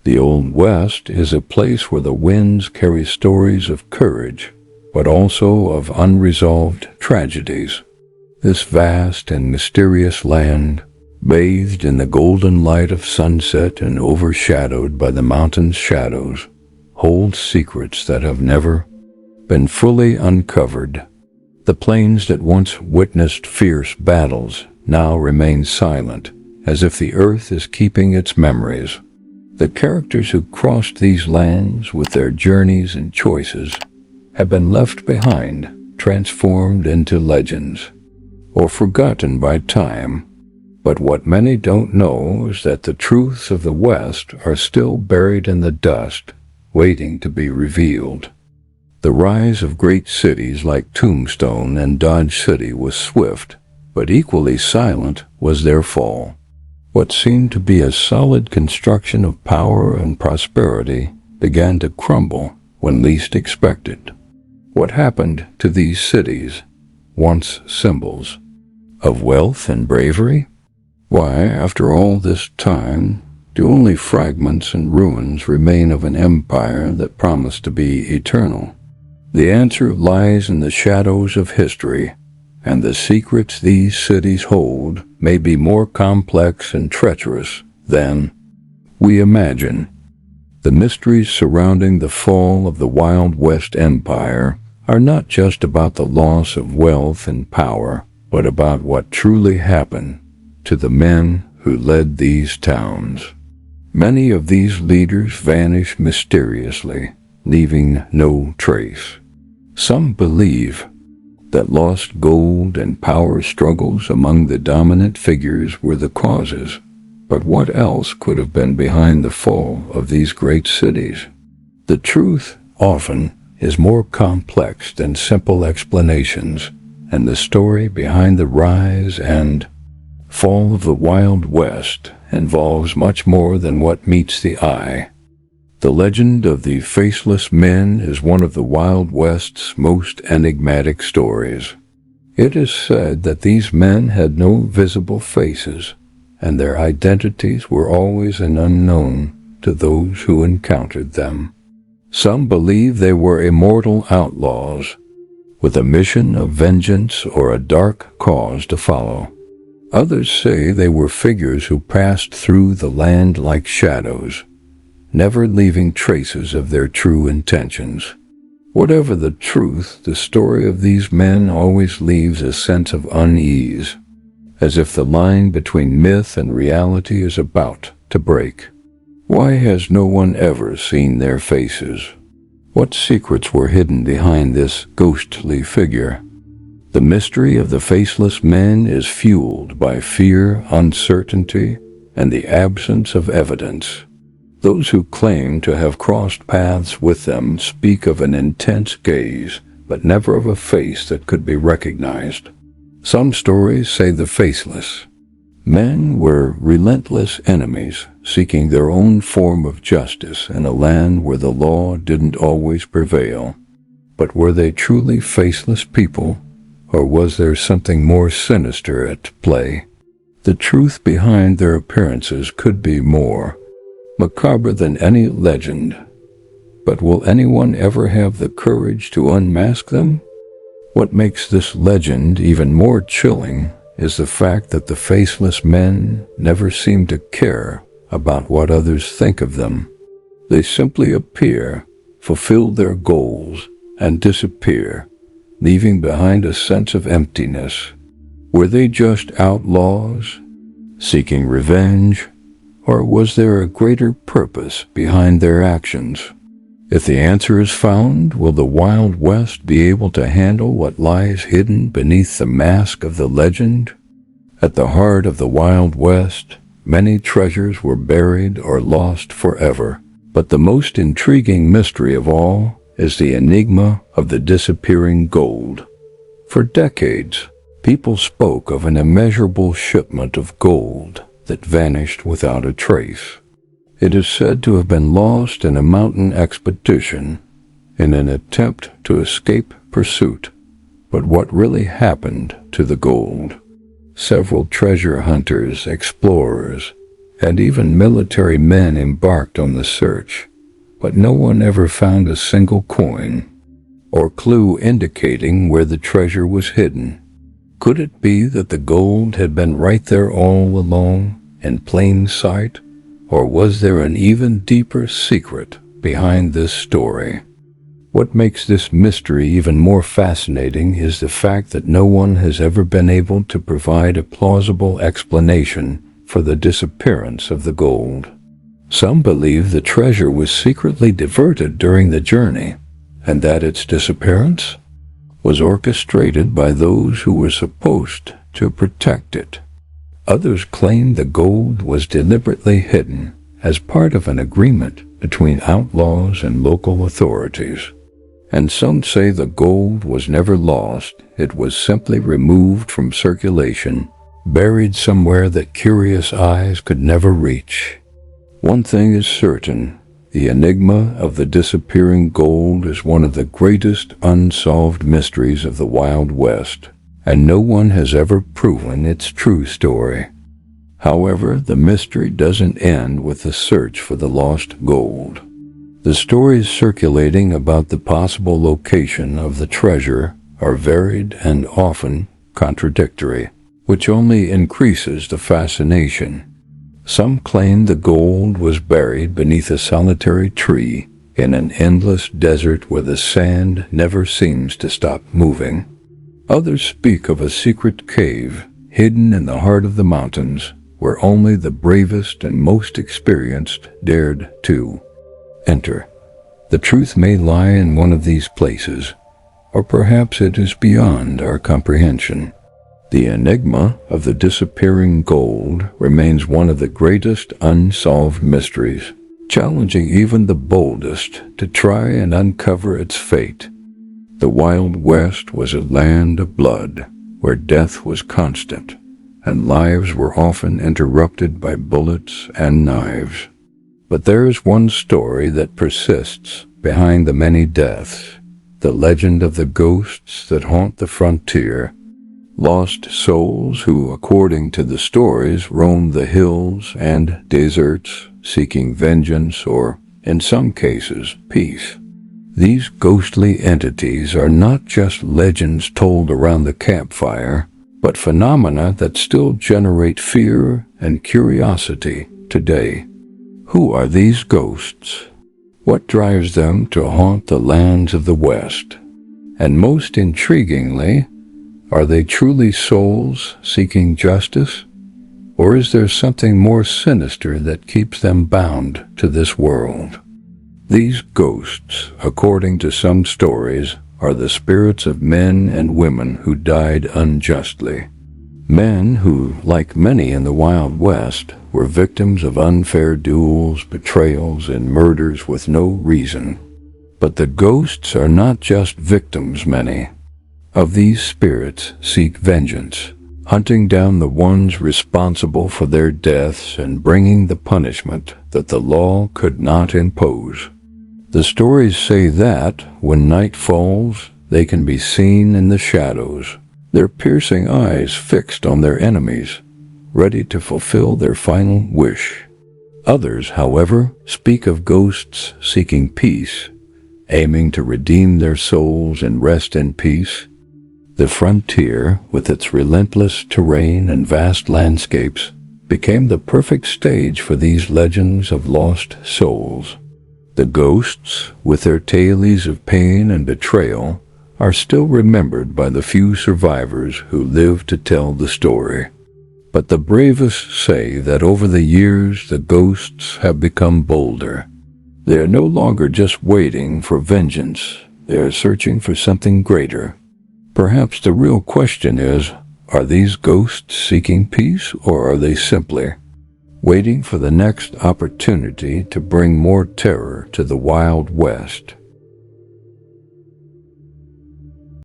The Old West is a place where the winds carry stories of courage, but also of unresolved tragedies. This vast and mysterious land, bathed in the golden light of sunset and overshadowed by the mountain's shadows, holds secrets that have never been fully uncovered. The plains that once witnessed fierce battles now remain silent, as if the earth is keeping its memories. The characters who crossed these lands with their journeys and choices have been left behind, transformed into legends, or forgotten by time. But what many don't know is that the truths of the West are still buried in the dust, waiting to be revealed. The rise of great cities like Tombstone and Dodge City was swift, but equally silent was their fall. What seemed to be a solid construction of power and prosperity began to crumble when least expected. What happened to these cities, once symbols of wealth and bravery? Why, after all this time, do only fragments and ruins remain of an empire that promised to be eternal? The answer lies in the shadows of history, and the secrets these cities hold may be more complex and treacherous than we imagine. The mysteries surrounding the fall of the Wild West Empire are not just about the loss of wealth and power, but about what truly happened to the men who led these towns. Many of these leaders vanished mysteriously, leaving no trace. Some believe that lost gold and power struggles among the dominant figures were the causes. But what else could have been behind the fall of these great cities? The truth often is more complex than simple explanations, and the story behind the rise and fall of the Wild West involves much more than what meets the eye. The legend of the Faceless Men is one of the Wild West's most enigmatic stories. It is said that these men had no visible faces, and their identities were always an unknown to those who encountered them. Some believe they were immortal outlaws, with a mission of vengeance or a dark cause to follow. Others say they were figures who passed through the land like shadows, never leaving traces of their true intentions. Whatever the truth, the story of these men always leaves a sense of unease, as if the line between myth and reality is about to break. Why has no one ever seen their faces? What secrets were hidden behind this ghostly figure? The mystery of the Faceless Men is fueled by fear, uncertainty, and the absence of evidence. Those who claim to have crossed paths with them speak of an intense gaze, but never of a face that could be recognized. Some stories say the Faceless Men were relentless enemies, seeking their own form of justice in a land where the law didn't always prevail. But were they truly faceless people, or was there something more sinister at play? The truth behind their appearances could be more macabre than any legend. But will anyone ever have the courage to unmask them? What makes this legend even more chilling is the fact that the Faceless Men never seem to care about what others think of them. They simply appear, fulfill their goals, and disappear, leaving behind a sense of emptiness. Were they just outlaws, seeking revenge, or was there a greater purpose behind their actions? If the answer is found, will the Wild West be able to handle what lies hidden beneath the mask of the legend? At the heart of the Wild West, many treasures were buried or lost forever, but the most intriguing mystery of all is the enigma of the disappearing gold. For decades, people spoke of an immeasurable shipment of gold that vanished without a trace. It is said to have been lost in a mountain expedition in an attempt to escape pursuit. But what really happened to the gold? Several treasure hunters, explorers, and even military men embarked on the search, but no one ever found a single coin or clue indicating where the treasure was hidden. Could it be that the gold had been right there all along, in plain sight, or was there an even deeper secret behind this story? What makes this mystery even more fascinating is the fact that no one has ever been able to provide a plausible explanation for the disappearance of the gold. Some believe the treasure was secretly diverted during the journey, and that its disappearance was orchestrated by those who were supposed to protect it. Others claim the gold was deliberately hidden as part of an agreement between outlaws and local authorities. And some say the gold was never lost, it was simply removed from circulation, buried somewhere that curious eyes could never reach. One thing is certain, the enigma of the disappearing gold is one of the greatest unsolved mysteries of the Wild West, and no one has ever proven its true story. However, the mystery doesn't end with the search for the lost gold. The stories circulating about the possible location of the treasure are varied and often contradictory, which only increases the fascination. Some claim the gold was buried beneath a solitary tree in an endless desert where the sand never seems to stop moving. Others speak of a secret cave hidden in the heart of the mountains where only the bravest and most experienced dared to enter. The truth may lie in one of these places, or perhaps it is beyond our comprehension. The enigma of the disappearing gold remains one of the greatest unsolved mysteries, challenging even the boldest to try and uncover its fate. The Wild West was a land of blood, where death was constant, and lives were often interrupted by bullets and knives. But there is one story that persists behind the many deaths, the legend of the ghosts that haunt the frontier. Lost souls who, according to the stories, roam the hills and deserts, seeking vengeance or, in some cases, peace. These ghostly entities are not just legends told around the campfire, but phenomena that still generate fear and curiosity today. Who are these ghosts? What drives them to haunt the lands of the West? And most intriguingly, are they truly souls seeking justice? Or is there something more sinister that keeps them bound to this world? These ghosts, according to some stories, are the spirits of men and women who died unjustly. Men who, like many in the Wild West, were victims of unfair duels, betrayals, and murders with no reason. But the ghosts are not just victims, many of these spirits seek vengeance, hunting down the ones responsible for their deaths and bringing the punishment that the law could not impose. The stories say that, when night falls, they can be seen in the shadows, their piercing eyes fixed on their enemies, ready to fulfill their final wish. Others, however, speak of ghosts seeking peace, aiming to redeem their souls and rest in peace. The frontier, with its relentless terrain and vast landscapes, became the perfect stage for these legends of lost souls. The ghosts, with their tales of pain and betrayal, are still remembered by the few survivors who live to tell the story. But the bravest say that over the years the ghosts have become bolder. They are no longer just waiting for vengeance, they are searching for something greater. Perhaps the real question is, are these ghosts seeking peace, or are they simply waiting for the next opportunity to bring more terror to the Wild West?